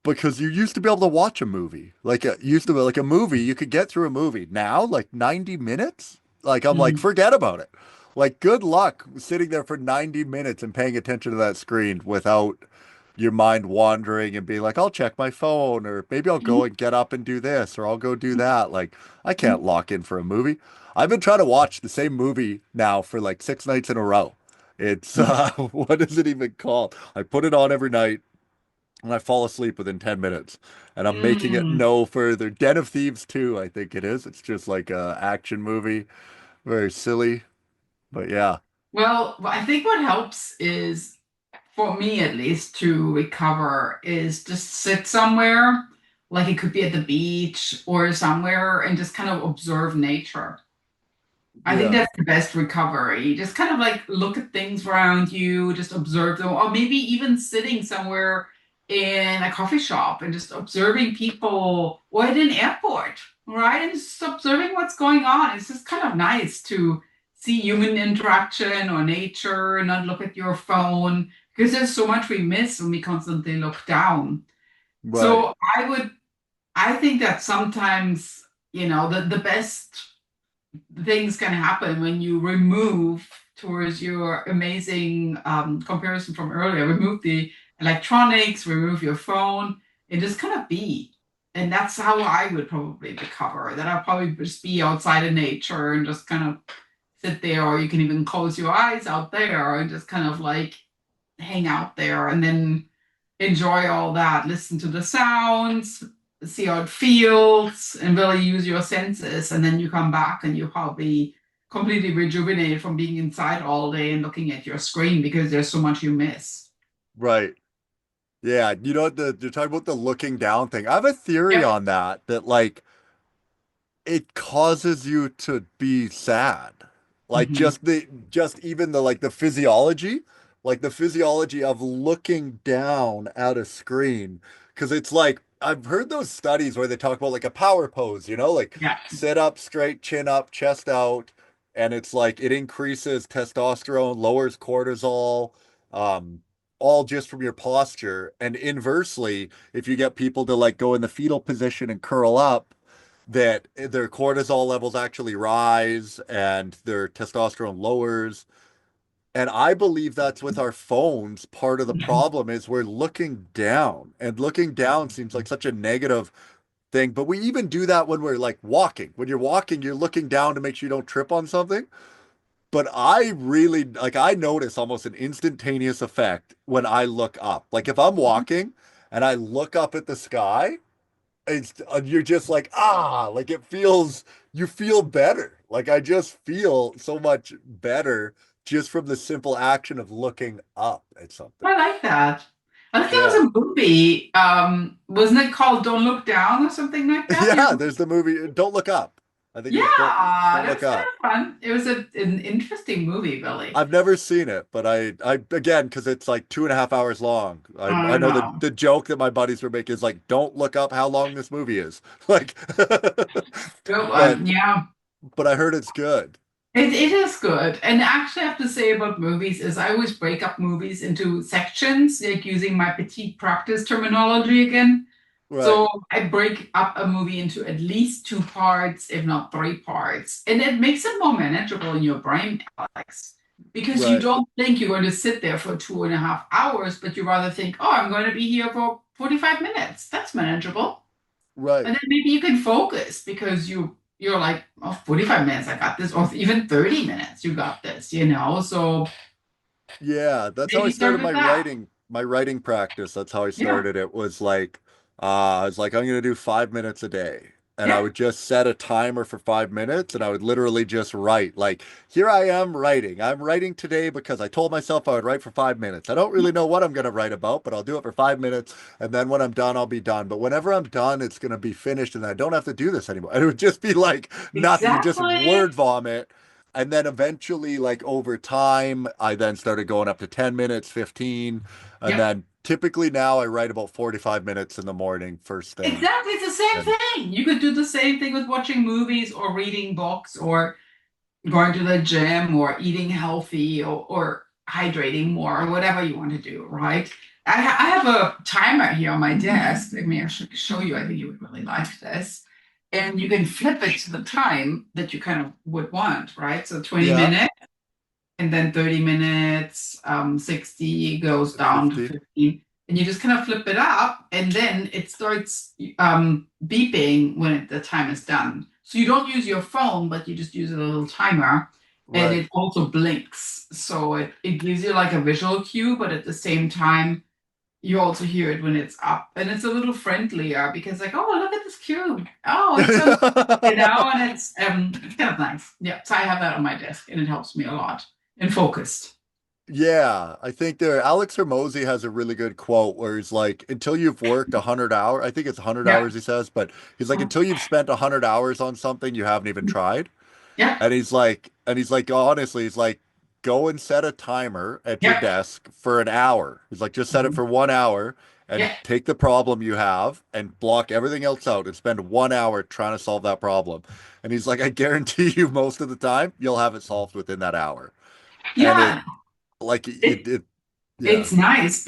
because you used to be able to watch a movie. Like it used to be like a movie, you could get through a movie. Now, like 90 minutes, like I'm like, Mhm. forget about it. Like good luck sitting there for 90 minutes and paying attention to that screen without your mind wandering and being like, I'll check my phone, or maybe I'll go and get up and do this, or I'll go do that. Like I can't Mhm. lock in for a movie. I've been trying to watch the same movie now for like 6 nights in a row. It's what is it even called? I put it on every night and I fall asleep within 10 minutes. And I'm making it Mm. no further. Den of Thieves 2, I think it is. It's just like a action movie. Very silly. But yeah. Well, I think what helps is, for me at least, to recover is just sit somewhere, like it could be at the beach or somewhere, and just kind of observe nature. I think Yeah. that's the best recovery. Just kind of like look at things around you, just observe them, or maybe even sitting somewhere in a coffee shop and just observing people or at an airport, right? And just observing what's going on. It's just kind of nice to see human interaction or nature and not look at your phone because there's so much we miss when we constantly look down. Right. So I think that sometimes, the best things can happen when you remove towards your amazing comparison from earlier, remove the electronics, remove your phone, and just kind of be. And that's how I would probably recover. That I'll probably just be outside in nature and just kind of sit there, or you can even close your eyes out there and just kind of like hang out there and then enjoy all that, listen to the sounds, see how it feels, and really use your senses. And then you come back and you probably completely rejuvenated from being inside all day and looking at your screen because there's so much you miss. Right. Yeah. You know, you're talking about the looking down thing. I have a theory Yep. on that, that like it causes you to be sad. Like Mhm. just even the like the physiology of looking down at a screen. Because it's like I've heard those studies where they talk about like a power pose, you know, like Yeah. sit up straight, chin up, chest out, and it's like it increases testosterone, lowers cortisol, um, all just from your posture. And inversely, if you get people to like go in the fetal position and curl up, that their cortisol levels actually rise and their testosterone lowers. And I believe that's with our phones. Part of the problem is we're looking down, and looking down seems like such a negative. thing. But we even do that when we're like walking. When you're walking, you're looking down to make sure you don't trip on something. But I really like I notice almost an instantaneous effect when I look up. Like if I'm walking and I look up at the sky, it's you're just like like it feels you feel better. Like I just feel so much better just from the simple action of looking up at something. I like that. I think there was Yeah. a movie, wasn't it called Don't Look Down or something like that? Yeah, there's the movie Don't Look Up. I think it was Yeah, Don't Look that's kind Up. of fun. It was an interesting movie, really. I've never seen it, but I again, because it's like 2.5 hours long. I I know know. the joke that my buddies were making is like, don't look up how long this movie is. Like, Good but one. Yeah. I heard it's good. It is good. And actually, I have to say about movies is I always break up movies into sections, like using my Petite Practice terminology again. Right, So I break up a movie into at least two parts, if not three parts. And it makes it more manageable in your brain, Alex, because you right, don't think you're going to sit there for 2.5 hours, but you rather think, oh, I'm going to be here for 45 minutes. That's manageable. right. And then maybe you can focus because you're like, oh, 45 minutes, I got this, or even 30 minutes, you got this, you know? So Yeah, that's how I maybe start started with that. my writing practice. That's how I Yeah, started. It was like I was like I'm gonna do 5 minutes a day. And I yeah, would just set a timer for 5 minutes and I would literally just write. Like, here I am writing. I'm writing today because I told myself I would write for 5 minutes. I don't really know what I'm gonna write about, but I'll do it for 5 minutes. And then when I'm done, I'll be done. But whenever I'm done, it's gonna be finished and I don't have to do this anymore. And it would just be like nothing. You just exactly. word vomit. And then eventually, like over time, I then started going up to 10 minutes, 15. And Yep. then typically now I write about 45 minutes in the morning, first thing. Exactly. It's the same And thing. You could do the same thing with watching movies or reading books or going to the gym or eating healthy or hydrating more or whatever you want to do, right? I have a timer here on my desk. Let me actually show you. I think you would really like this. And you can flip it to the time that you kind of would want, right? So 20 yeah, minutes and then 30 minutes, 60 goes down to 50. 15. And you just kind of flip it up and then it starts beeping when the time is done. So you don't use your phone, but you just use a little timer and Right. it also blinks. So it gives you like a visual cue, but at the same time, you also hear it when it's up. And it's a little friendlier because like, oh, look at this cube. Oh, it's so, and it's kind of nice. Yeah. So I have that on my desk and it helps me a lot and focused. Yeah, I think there Alex Hermosi has a really good quote where he's like, until you've worked 100 hours, I think it's 100 hours Yeah. he says, but he's like, until you've spent 100 hours on something, you haven't even tried. Yeah. And he's like, honestly, he's like, go and set a timer at your Yeah. desk for an hour. He's like, just set it for 1 hour and Yeah. take the problem you have and block everything else out and spend 1 hour trying to solve that problem. And he's like, I guarantee you most of the time you'll have it solved within that hour. And it Yeah. like It, yeah. it's nice.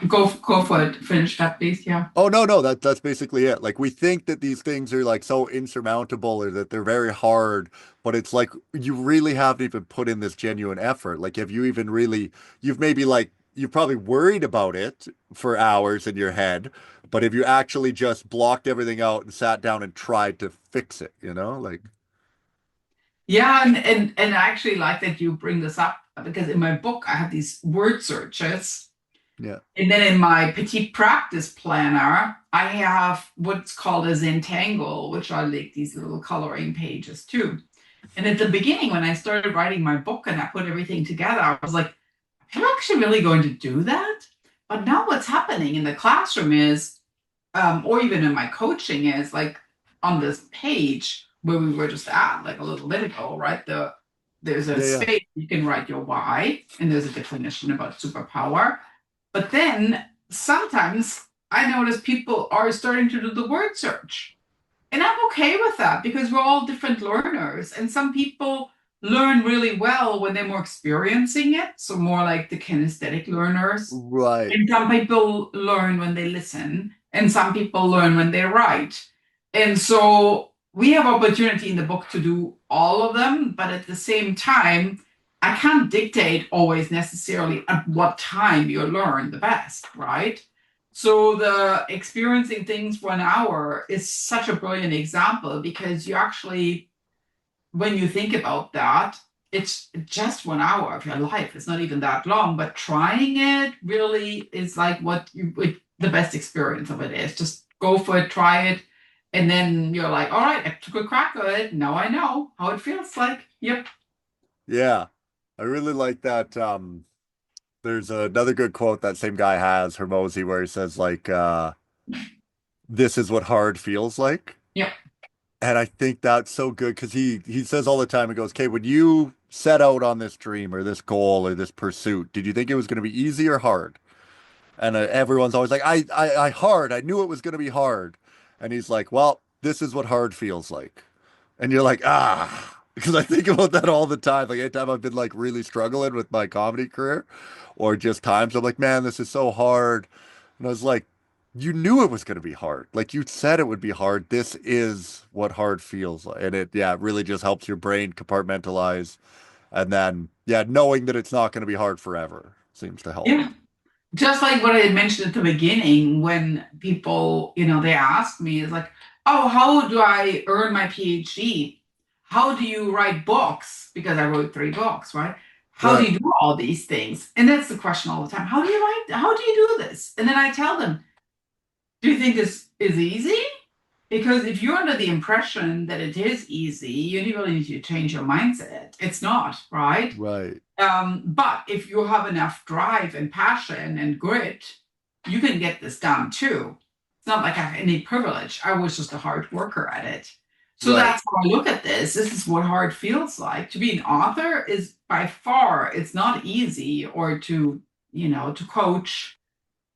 Go for it. Finish that, please. Yeah. Oh no, no, that's basically it. Like we think that these things are like so insurmountable or that they're very hard, but it's like you really haven't even put in this genuine effort. Like have you even really you've maybe like you've probably worried about it for hours in your head, but have you actually just blocked everything out and sat down and tried to fix it, you know? Like Yeah, and I actually like that you bring this up because in my book I have these word searches. yeah. And then in my Petite Practice planner, I have what's called a Zentangle, which are like these little coloring pages too. And at the beginning, when I started writing my book and I put everything together, I was like, am I actually really going to do that? But now what's happening in the classroom is, or even in my coaching, is like on this page where we were just at, like a little bit ago, right? There's a Yeah, yeah. space you can write your why, and there's a definition about superpower. But then sometimes I notice people are starting to do the word search. And I'm okay with that because we're all different learners. And some people learn really well when they're more experiencing it. So, more like the kinesthetic learners. Right. And some people learn when they listen. And some people learn when they write. And so we have opportunity in the book to do all of them. But at the same time, I can't dictate always necessarily at what time you learn the best, right? So the experiencing things for an hour is such a brilliant example because you actually, when you think about that, it's just 1 hour of your life. It's not even that long, but trying it really is like the best experience of it is. Just go for it, try it, and then you're like, all right, I took a crack at it. Now I know how it feels like. Yep. Yeah. I really like that. There's another good quote that same guy has, Hermosi, where he says like, this is what hard feels like. Yep. And I think that's so good because he says all the time, he goes, okay, when you set out on this dream or this goal or this pursuit, did you think it was going to be easy or hard? And everyone's always like, I hard. I knew it was going to be hard. And he's like, well, this is what hard feels like. And you're like, ah, because I think about that all the time. Like anytime I've been like really struggling with my comedy career or just times I'm like, man, this is so hard. And I was like, you knew it was going to be hard. Like you said it would be hard. This is what hard feels like. And yeah, it really just helps your brain compartmentalize. And then, yeah, knowing that it's not going to be hard forever seems to help. Yeah. Just like what I had mentioned at the beginning, when people, they ask me, is like, oh, how do I earn my PhD? How do you write books? Because I wrote 3 books, right? How do Right. you do all these things? And that's the question all the time. How do you write? How do you do this? And then I tell them, do you think this is easy? Because if you're under the impression that it is easy, you really need to change your mindset. It's not, right? Right. But if you have enough drive and passion and grit, you can get this done too. It's not like I have any privilege. I was just a hard worker at it. So Right. that's how I look at this. This is what hard feels like. To be an author is by far, it's not easy, or to coach,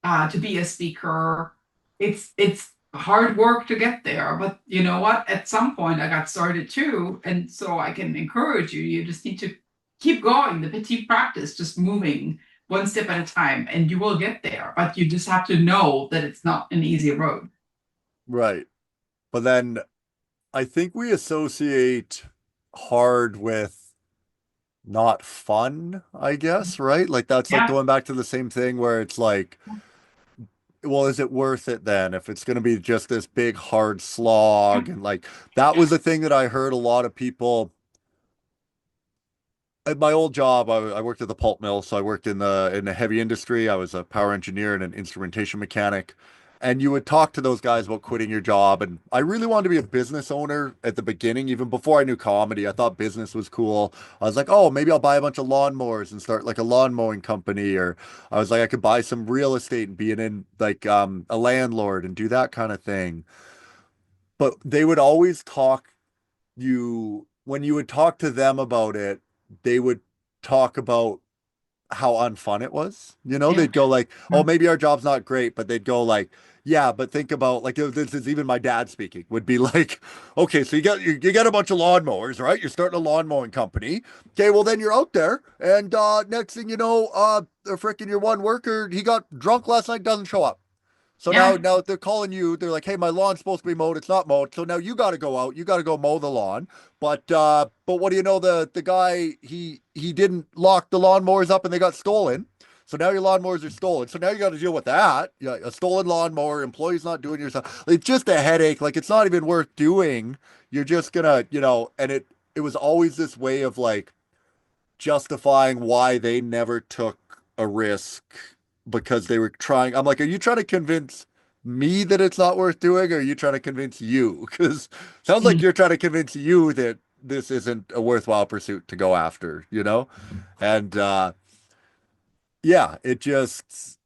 to be a speaker. It's hard work to get there. But you know what? At some point I got started too. And so I can encourage you. You just need to keep going, the petite practice, just moving one step at a time, and you will get there. But you just have to know that it's not an easy road. Right. But then I think we associate hard with not fun, I guess, right? Like that's like Yeah. going back to the same thing where it's like, well, is it worth it then if it's going to be just this big hard slog? And like that was the thing that I heard a lot of people at my old job. I worked at the pulp mill, so I worked in the heavy industry. I was a power engineer and an instrumentation mechanic. And you would talk to those guys about quitting your job. And I really wanted to be a business owner at the beginning, even before I knew comedy. I thought business was cool. I was like, oh, maybe I'll buy a bunch of lawnmowers and start like a lawn mowing company. Or I was like, I could buy some real estate and be like a landlord and do that kind of thing. But they would always talk you when you would talk to them about it, they would talk about how unfun it was. You know, Yeah. they'd go like, "Oh, maybe our job's not great," but they'd go like, "Yeah, but think about like this is even my dad speaking would be like, okay, so you got a bunch of lawnmowers, right? You're starting a lawn mowing company. Okay, well then you're out there, and next thing you know, freaking your one worker he got drunk last night, doesn't show up. So Yeah. now they're calling you. They're like, "Hey, my lawn's supposed to be mowed. It's not mowed. So now you got to go out. You got to go mow the lawn." But what do you know? The guy he didn't lock the lawnmowers up and they got stolen. So now your lawnmowers are stolen. So now you got to deal with that. Yeah, a stolen lawnmower, employee's not doing your stuff. It's just a headache. Like it's not even worth doing. You're just gonna, and it was always this way of like justifying why they never took a risk because they were trying. I'm like, are you trying to convince me that it's not worth doing, or are you trying to convince you? Because sounds like Mm. you're trying to convince you that this isn't a worthwhile pursuit to go after, you know? And yeah, it just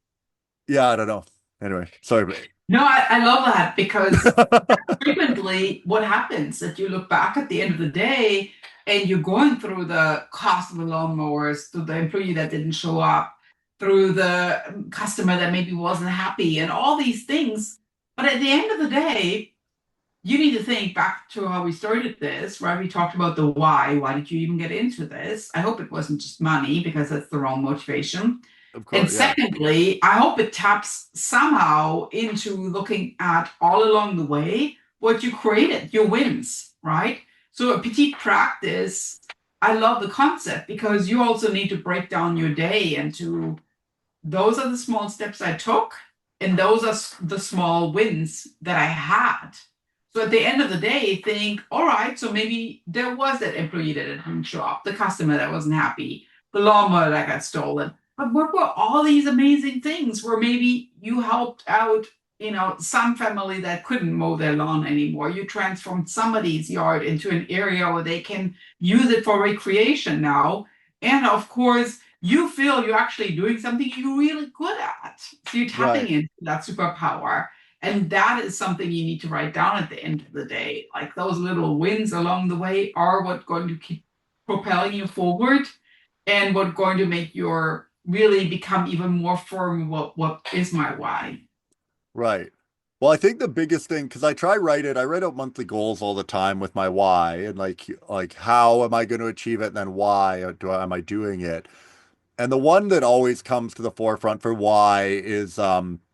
yeah, I don't know. Anyway, sorry. No, I love that because frequently what happens that you look back at the end of the day and you're going through the cost of the lawnmowers, through the employee that didn't show up, through the customer that maybe wasn't happy, and all these things. But at the end of the day, you need to think back to how we started this, right? We talked about the why. Why did you even get into this? I hope it wasn't just money because that's the wrong motivation. Of And course, yeah. secondly, I hope it taps somehow into looking at all along the way what you created, your wins, right? So a petite practice, I love the concept because you also need to break down your day into those are the small steps I took, And those are the small wins that I had. So at the end of the day, think, all right, so maybe there was that employee that didn't show up, the customer that wasn't happy, the lawnmower that got stolen. But what were all these amazing things where maybe you helped out, some family that couldn't mow their lawn anymore? You transformed somebody's yard into an area where they can use it for recreation now. And of course, you feel you're actually doing something you're really good at. So you're tapping Right. into that superpower. And that is something you need to write down at the end of the day. Like those little wins along the way are what going to keep propelling you forward and what going to make your really become even more firm what is my why. Right. Well, I think the biggest thing, because I write out monthly goals all the time with my why and like how am I going to achieve it and then why am I doing it? And the one that always comes to the forefront for why is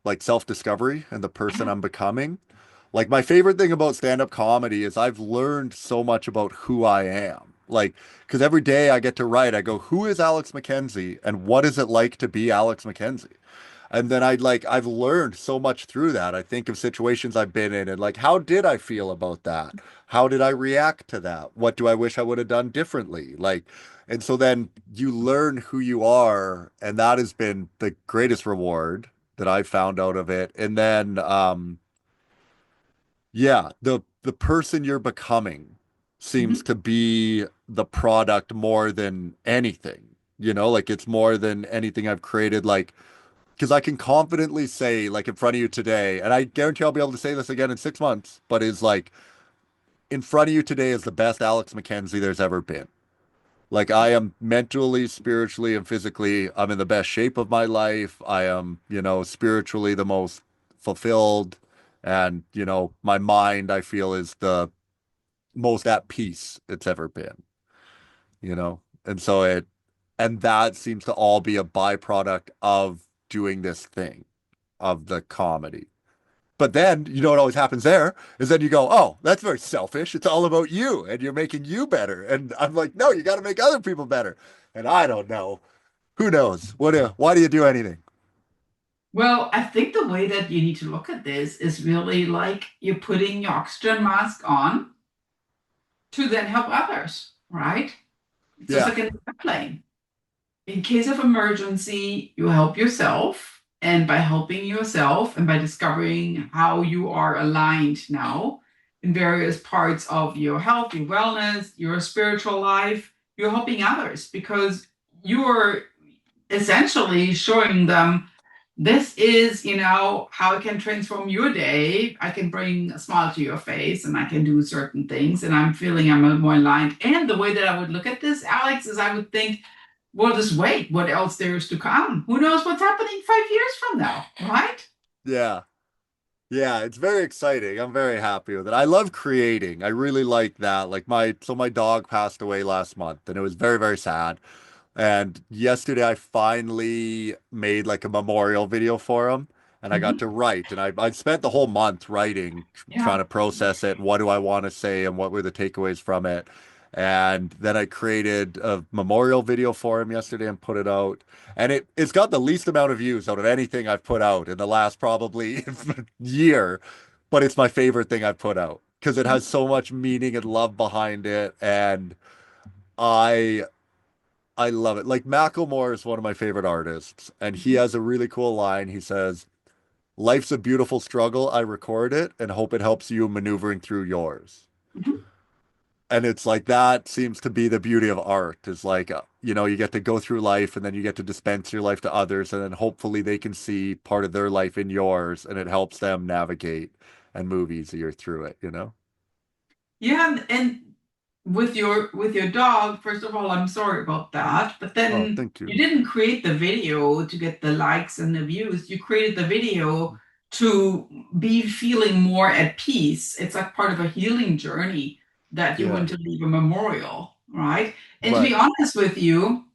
like self-discovery and the person I'm becoming. Like my favorite thing about stand-up comedy is I've learned so much about who I am. Like, because every day I get to write, I go, who is Alex McKenzie and what is it like to be Alex McKenzie? And then I've learned so much through that. I think of situations I've been in and like, how did I feel about that? How did I react to that? What do I wish I would have done differently? Like, and so then you learn who you are, and that has been the greatest reward that I've found out of it. And then, yeah, the person you're becoming seems Mhm. to be the product more than anything. Like it's more than anything I've created. Like, because I can confidently say, like in front of you today, and I guarantee I'll be able to say this again in 6 months, but is like in front of you today is the best Alex McKenzie there's ever been. Like I am mentally, spiritually, and physically, I'm in the best shape of my life. I am, spiritually the most fulfilled. And, my mind, I feel, is the most at peace it's ever been. And so and that seems to all be a byproduct of doing this thing, of the comedy. But then, what always happens there is then you go, oh, that's very selfish. It's all about you and you're making you better. And I'm like, no, you got to make other people better. And I don't know. Who knows? Why do you do anything? Well, I think the way that you need to look at this is really like you're putting your oxygen mask on to then help others, right? It's just Yeah. like an airplane. In case of emergency, you help yourself. And by helping yourself and by discovering how you are aligned now in various parts of your health, your wellness, your spiritual life, you're helping others because you're essentially showing them this is, how I can transform your day. I can bring a smile to your face and I can do certain things. And I'm feeling I'm a little more aligned. And the way that I would look at this, Alex, is I would think, well, just wait, what else there is to come? Who knows what's happening 5 years from now, right? Yeah. Yeah, it's very exciting. I'm very happy with it. I love creating. I really like that. Like my dog passed away last month and it was very, very sad. And yesterday I finally made like a memorial video for him and I got Mhm. to write. And I spent the whole month writing, trying Yeah. to process it. What do I want to say and what were the takeaways from it? And then I created a memorial video for him yesterday and put it out. And it's got the least amount of views out of anything I've put out in the last probably year, but it's my favorite thing I've put out because it has so much meaning and love behind it. And I I love it. Like Macklemore is one of my favorite artists, and he has a really cool line. He says, "Life's a beautiful struggle. I record it and hope it helps you maneuvering through yours." Mhm. And it's like that seems to be the beauty of art is like, you get to go through life and then you get to dispense your life to others, and then hopefully they can see part of their life in yours, and it helps them navigate and move easier through it. Yeah, and with your dog, first of all, I'm sorry about that. But Oh, then thank you you. didn't create the video to get the likes and the views. You created the video to be feeling more at peace. It's like part of a healing journey that you Yeah, want to leave a memorial, right? And to be right. honest with you,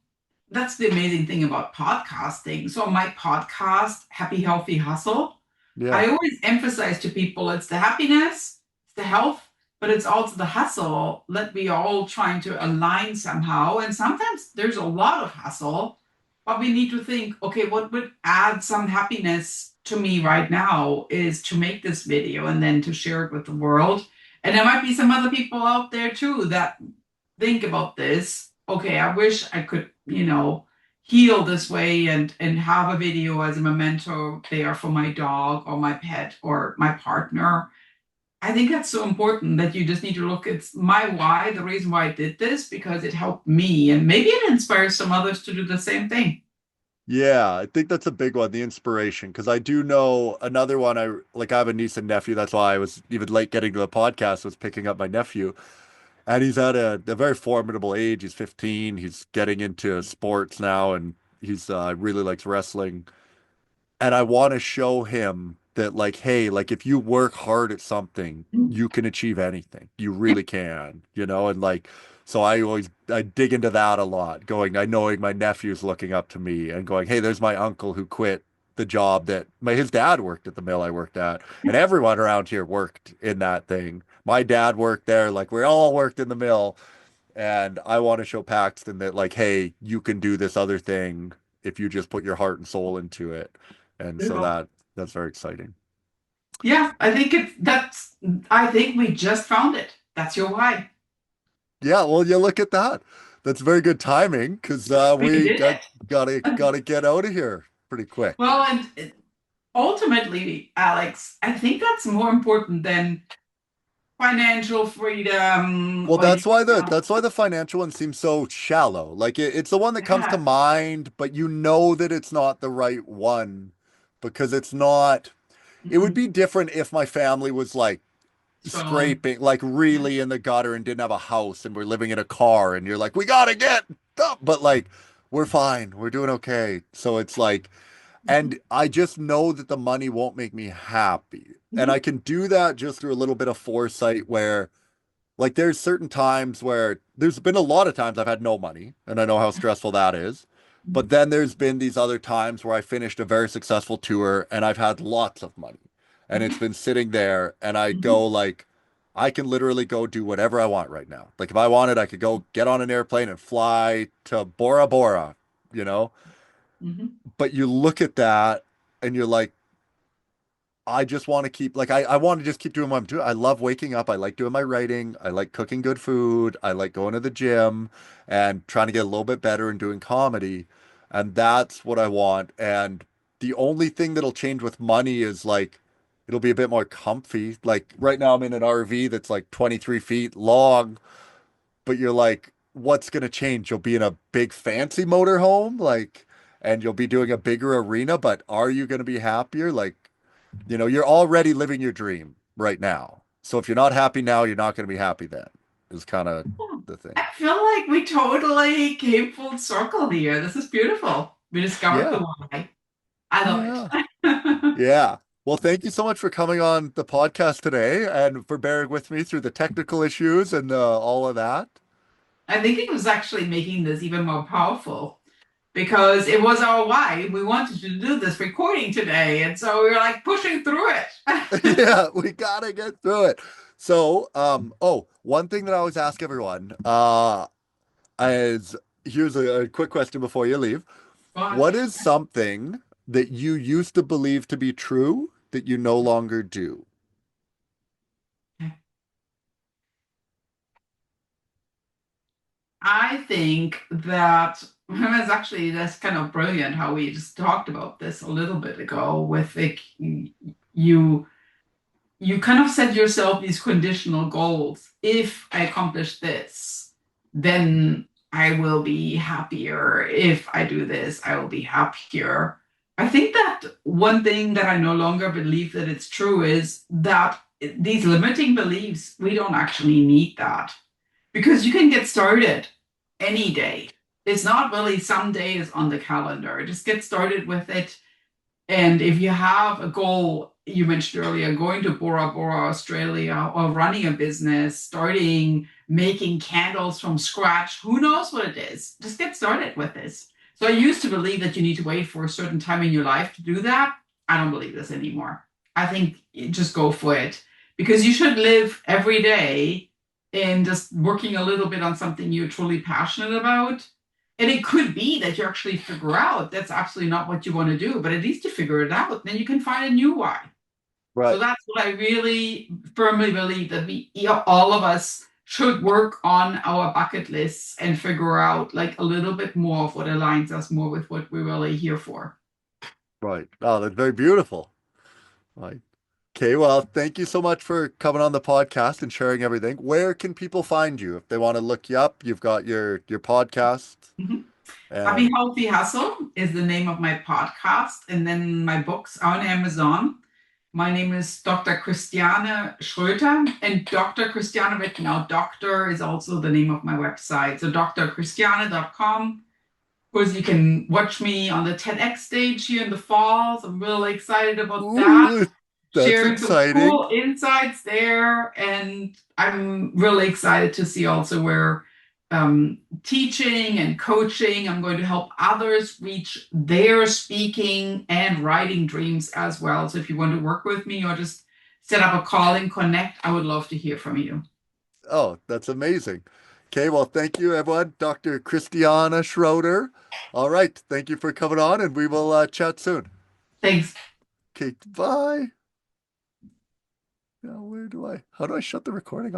that's the amazing thing about podcasting. So my podcast, Happy Healthy Hustle, Yeah, I always emphasize to people it's the happiness, it's the health, but it's also the hustle that we are all trying to align somehow. And sometimes there's a lot of hustle, but we need to think, okay, what would add some happiness to me right now is to make this video and then to share it with the world. And there might be some other people out there too that think about this. Okay, I wish I could, heal this way and have a video as a memento there for my dog or my pet or my partner. I think that's so important that you just need to look. It's my why, the reason why I did this, because it helped me and maybe it inspires some others to do the same thing. Yeah, I think that's a big one, the inspiration. Because I do know another one. I have a niece and nephew. That's why I was even late getting to the podcast, was picking up my nephew. And he's at a very formidable age. He's 15. He's getting into sports now, and he's really likes wrestling. And I want to show him that, like, hey, like if you work hard at something, you can achieve anything. You really can, and like, so I dig into that a lot, I knowing my nephew's looking up to me and going, hey, there's my uncle who quit the job that his dad worked at the mill I worked at, and everyone around here worked in that thing. My dad worked there, like we all worked in the mill. And I want to show Paxton that, like, hey, you can do this other thing if you just put your heart and soul into it. And so that's very exciting. Yeah, I think we just found it. That's your why. Yeah, well, you look at that. That's very good timing because We we did got it. gotta get out of here pretty quick. Well, and ultimately, Alex, I think that's more important than financial freedom Well, or that's why the financial one seems so shallow. Like it's the one that comes to yeah. mind, but you know that it's not the right one because it's not. It would Mhm. be different if my family was like Struggling. scraping, like Yeah. really in the gutter and didn't have a house and we're living in a car and you're like, we gotta get up. But like, we're fine. We're doing okay. So it's like, Mhm. and I just know that the money won't make me happy. And Mhm. I can do that just through a little bit of foresight where like there's certain times where there's been a lot of times I've had no money and I know how stressful that is. But Mhm. then there's been these other times where I finished a very successful tour and I've had lots of money and it's been sitting there and I go Mhm. like I can literally go do whatever I want right now. Like if I wanted, I could go get on an airplane and fly to Bora Bora, you know? Mhm. But you look at that and you're like, I just want to keep like I want to just keep doing what I'm doing. I love waking up. I like doing my writing. I like cooking good food. I like going to the gym and trying to get a little bit better and doing comedy. And that's what I want. And the only thing that'll change with money is like it'll be a bit more comfy. Like right now I'm in an RV that's like 23 feet long, but you're like, what's gonna change? You'll be in a big fancy motorhome, like, and you'll be doing a bigger arena, but are you gonna be happier? Like, you're already living your dream right now. So if you're not happy now, you're not going to be happy then, is kind of the thing. I feel like we totally came full circle here. This is beautiful. We discovered the Yeah. why. I love Yeah. it. Yeah. Well, thank you so much for coming on the podcast today and for bearing with me through the technical issues and all of that. I think it was actually making this even more powerful because it was our why. We wanted to do this recording today. And so we were like pushing through it. Yeah, we gotta get through it. So, one thing that I always ask everyone, is here's a quick question before you leave. But What is something that you used to believe to be true that you no longer do? I think that it's actually that's kind of brilliant how we just talked about this a little bit ago with like you you kind of set yourself these conditional goals. If I accomplish this, then I will be happier. If I do this, I will be happier. I think that one thing that I no longer believe that it's true is that these limiting beliefs, we don't actually need that because you can get started any day. It's not really some days on the calendar. Just get started with it, and if you have a goal, you mentioned earlier, going to Bora Bora, Australia, or running a business, starting making candles from scratch, who knows what it is? Just get started with this. So I used to believe that you need to wait for a certain time in your life to do that. I don't believe this anymore. I think just go for it because you should live every day in just working a little bit on something you're truly passionate about. And it could be that you actually figure out that's absolutely not what you want to do, but at least you figure it out, then you can find a new why. So Right. that's what I really firmly believe, that all of us should work on our bucket lists and figure out like a little bit more of what aligns us more with what we're really here for. Right. Oh, that's very beautiful. Right. Okay, well, thank you so much for coming on the podcast and sharing everything. Where can people find you if they want to look you up? You've got your podcast Mhm. Happy and Healthy Hustle is the name of my podcast. And then my books are on Amazon. My name is Dr. Christiane Schroeter, and Dr. Christiane written out. Doctor is also the name of my website. So drchristiane.com. Of course, you can watch me on the TEDx stage here in the fall. So I'm really excited about that. ooh, that's Sharing some exciting. cool insights there. And I'm really excited to see also where teaching and coaching, I'm going to help others reach their speaking and writing dreams as well. So if you want to work with me or just set up a call and connect, I would love to hear from you. Oh, that's amazing. Okay, well, thank you, everyone. Dr. Christiane Schroeter. All right, thank you for coming on, and we will chat soon. Thanks. Okay, bye. Now, how do I shut the recording off?